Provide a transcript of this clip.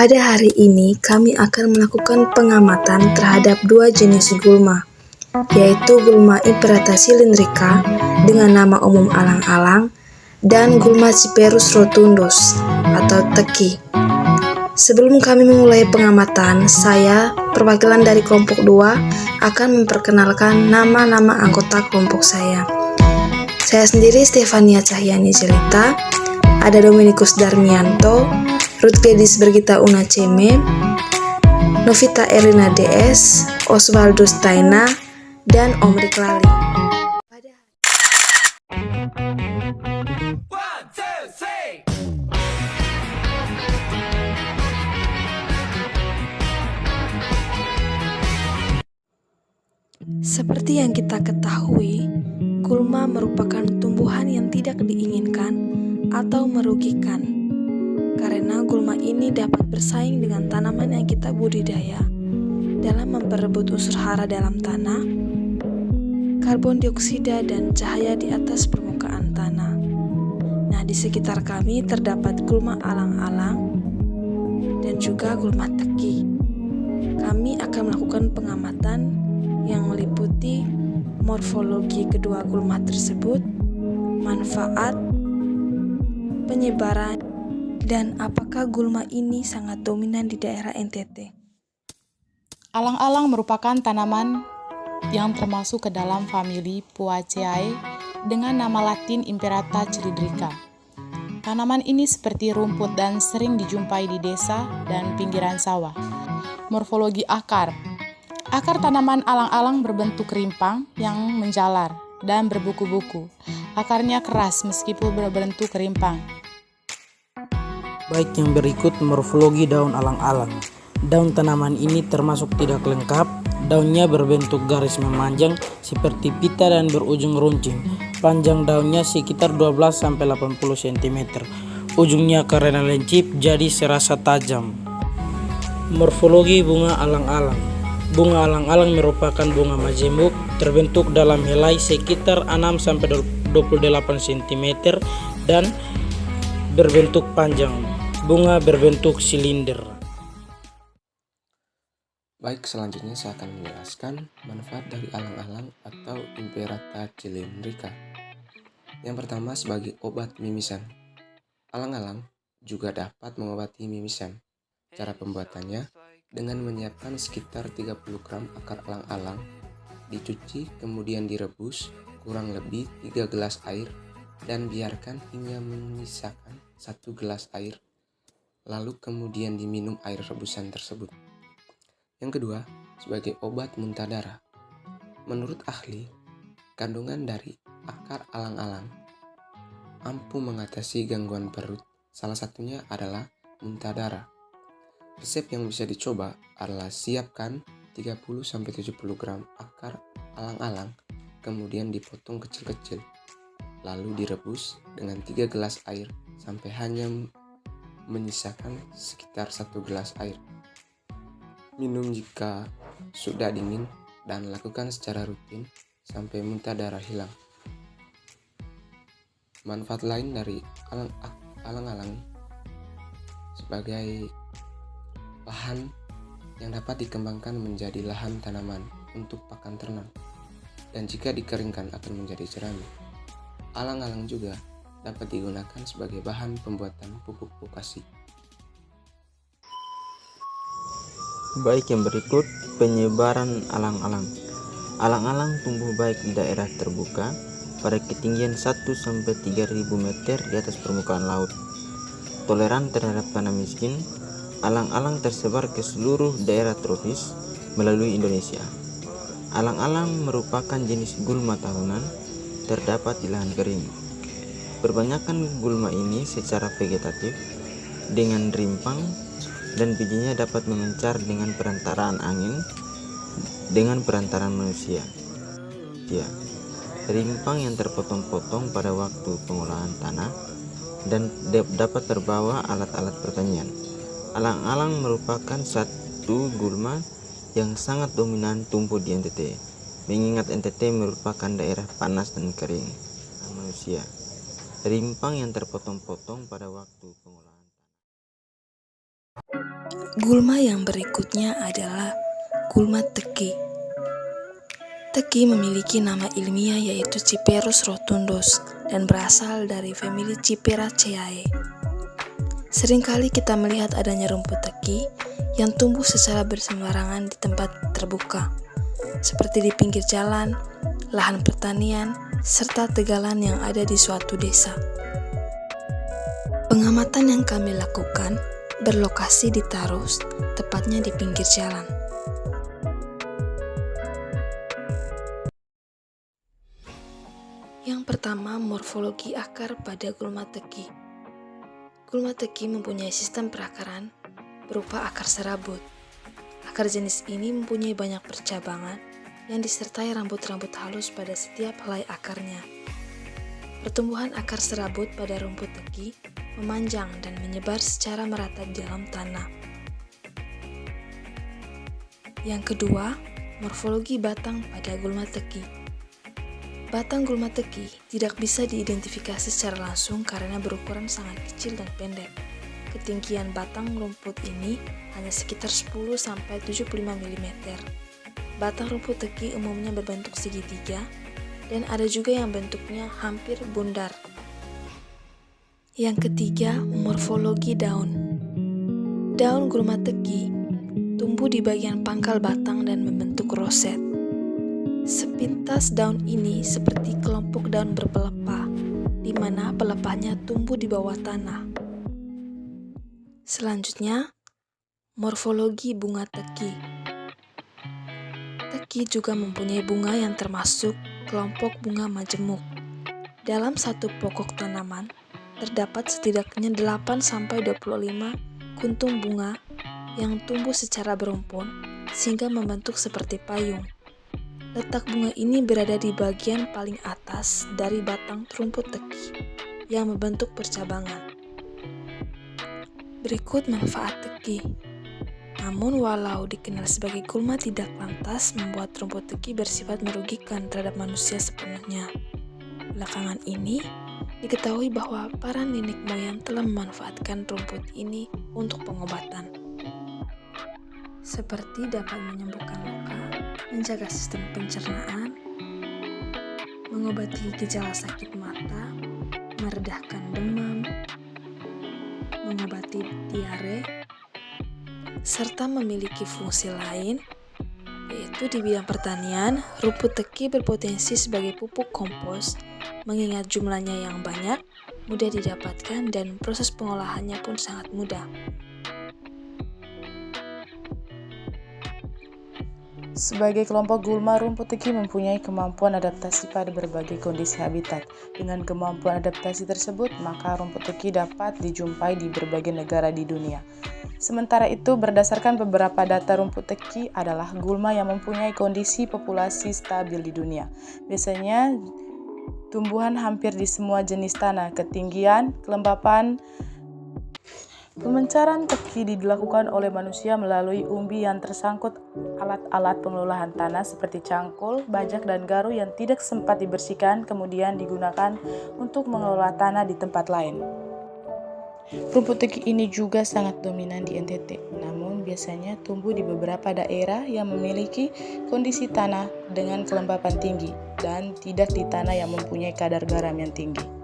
Pada hari ini kami akan melakukan pengamatan terhadap dua jenis gulma, yaitu gulma Imperata cylindrica dengan nama umum alang-alang dan gulma Cyperus rotundus atau teki. Sebelum kami memulai pengamatan, saya, perwakilan dari kelompok 2, akan memperkenalkan nama-nama anggota kelompok saya. Saya sendiri Stefania Cahyani Jelita, ada Dominikus Darmianto, Ruth Gladys Bergita Una Ceme, Novita Erlina DS, Osvaldo Staina, dan Omri Klali. Seperti yang kita ketahui, gulma merupakan tumbuhan yang tidak diinginkan atau merugikan, karena gulma ini dapat bersaing dengan tanaman yang kita budidaya dalam memperebut unsur hara dalam tanah, karbon dioksida, dan cahaya di atas permukaan tanah. Nah, di sekitar kami terdapat gulma alang-alang dan juga gulma teki. Kami akan melakukan pengamatan yang meliputi morfologi kedua gulma tersebut, manfaat, penyebaran, dan apakah gulma ini sangat dominan di daerah NTT. Alang-alang merupakan tanaman yang termasuk ke dalam famili Poaceae dengan nama latin Imperata cylindrica. Tanaman ini seperti rumput dan sering dijumpai di desa dan pinggiran sawah. Morfologi akar. Akar tanaman alang-alang berbentuk rimpang yang menjalar dan berbuku-buku. Akarnya keras meskipun berbentuk rimpang. Baik, yang berikut morfologi daun alang-alang. Daun tanaman ini termasuk tidak lengkap. Daunnya berbentuk garis memanjang seperti pita dan berujung runcing. Panjang daunnya sekitar 12-80 cm. Ujungnya karena lencip jadi serasa tajam. Morfologi bunga alang-alang. Bunga alang-alang merupakan bunga majemuk terbentuk dalam helai sekitar 6-28 cm dan berbentuk panjang. Bunga berbentuk silinder. Baik, selanjutnya saya akan menjelaskan manfaat dari alang-alang atau Imperata cylindrica. Yang pertama, sebagai obat mimisan. Alang-alang juga dapat mengobati mimisan. Cara pembuatannya dengan menyiapkan sekitar 30 gram akar alang-alang, dicuci kemudian direbus kurang lebih 3 gelas air dan biarkan hingga menyisakan 1 gelas air, lalu kemudian diminum air rebusan tersebut. Yang kedua, sebagai obat muntah darah. Menurut ahli, kandungan dari akar alang-alang ampuh mengatasi gangguan perut, salah satunya adalah muntah darah. Resep yang bisa dicoba adalah siapkan 30-70 gram akar alang-alang, kemudian dipotong kecil-kecil, lalu direbus dengan 3 gelas air sampai hanya menyisakan sekitar 1 gelas air. Minum jika sudah dingin dan lakukan secara rutin sampai muntah darah hilang. Manfaat lain dari alang-alang sebagai lahan yang dapat dikembangkan menjadi lahan tanaman untuk pakan ternak, dan jika dikeringkan akan menjadi jerami. Alang-alang juga dapat digunakan sebagai bahan pembuatan pupuk fokasi. Baik, yang berikut penyebaran alang-alang. Alang-alang tumbuh baik di daerah terbuka pada ketinggian 1-3.000 meter di atas permukaan laut. Toleran terhadap tanah miskin. Alang-alang tersebar ke seluruh daerah tropis melalui Indonesia. Alang-alang merupakan jenis gulma tahunan terdapat di lahan kering. Perbanyakan gulma ini secara vegetatif dengan rimpang dan bijinya dapat memencar dengan perantaraan angin dengan perantaraan manusia. Ya, rimpang yang terpotong-potong pada waktu pengolahan tanah dan dapat terbawa alat-alat pertanian. Alang-alang merupakan satu gulma yang sangat dominan tumbuh di NTT, mengingat NTT merupakan daerah panas dan kering manusia. Rimpang yang terpotong-potong pada waktu pengolahan. Gulma yang berikutnya adalah gulma teki. Teki memiliki nama ilmiah yaitu Cyperus rotundus dan berasal dari famili Cyperaceae. Seringkali kita melihat adanya rumput teki yang tumbuh secara bersembarangan di tempat terbuka, seperti di pinggir jalan, lahan pertanian, serta tegalan yang ada di suatu desa. Pengamatan yang kami lakukan berlokasi di Tarus, tepatnya di pinggir jalan. Yang pertama, morfologi akar pada gulma teki. Gulma teki mempunyai sistem perakaran berupa akar serabut. Akar jenis ini mempunyai banyak percabangan yang disertai rambut-rambut halus pada setiap helai akarnya. Pertumbuhan akar serabut pada rumput teki memanjang dan menyebar secara merata di dalam tanah. Yang kedua, morfologi batang pada gulma teki. Batang gulma teki tidak bisa diidentifikasi secara langsung karena berukuran sangat kecil dan pendek. Ketinggian batang rumput ini hanya sekitar 10-75 mm. Batang rumput teki umumnya berbentuk segitiga dan ada juga yang bentuknya hampir bundar. Yang ketiga, morfologi daun. Daun gulma teki tumbuh di bagian pangkal batang dan membentuk roset. Sepintas daun ini seperti kelompok daun berpelepah, di mana pelepahnya tumbuh di bawah tanah. Selanjutnya, morfologi bunga teki. Teki juga mempunyai bunga yang termasuk kelompok bunga majemuk. Dalam satu pokok tanaman, terdapat setidaknya 8-25 kuntum bunga yang tumbuh secara berumpun sehingga membentuk seperti payung. Letak bunga ini berada di bagian paling atas dari batang rumput teki yang membentuk percabangan. Berikut manfaat teki. Namun walau dikenal sebagai gulma tidak lantas membuat rumput teki bersifat merugikan terhadap manusia sepenuhnya. Belakangan ini, diketahui bahwa para nenek moyang telah memanfaatkan rumput ini untuk pengobatan. Seperti dapat menyembuhkan luka, menjaga sistem pencernaan, mengobati gejala sakit mata, meredahkan demam, mengobati diare, serta memiliki fungsi lain, yaitu di bidang pertanian, rumput teki berpotensi sebagai pupuk kompos, mengingat jumlahnya yang banyak, mudah didapatkan, dan proses pengolahannya pun sangat mudah. Sebagai kelompok gulma, rumput teki mempunyai kemampuan adaptasi pada berbagai kondisi habitat. Dengan kemampuan adaptasi tersebut, maka rumput teki dapat dijumpai di berbagai negara di dunia. Sementara itu, berdasarkan beberapa data, rumput teki adalah gulma yang mempunyai kondisi populasi stabil di dunia. Biasanya, tumbuhan hampir di semua jenis tanah, ketinggian, kelembapan. Pemencaran teki dilakukan oleh manusia melalui umbi yang tersangkut alat-alat pengelolaan tanah seperti cangkul, bajak, dan garu yang tidak sempat dibersihkan kemudian digunakan untuk mengelola tanah di tempat lain. Rumput teki ini juga sangat dominan di NTT, namun biasanya tumbuh di beberapa daerah yang memiliki kondisi tanah dengan kelembapan tinggi dan tidak di tanah yang mempunyai kadar garam yang tinggi.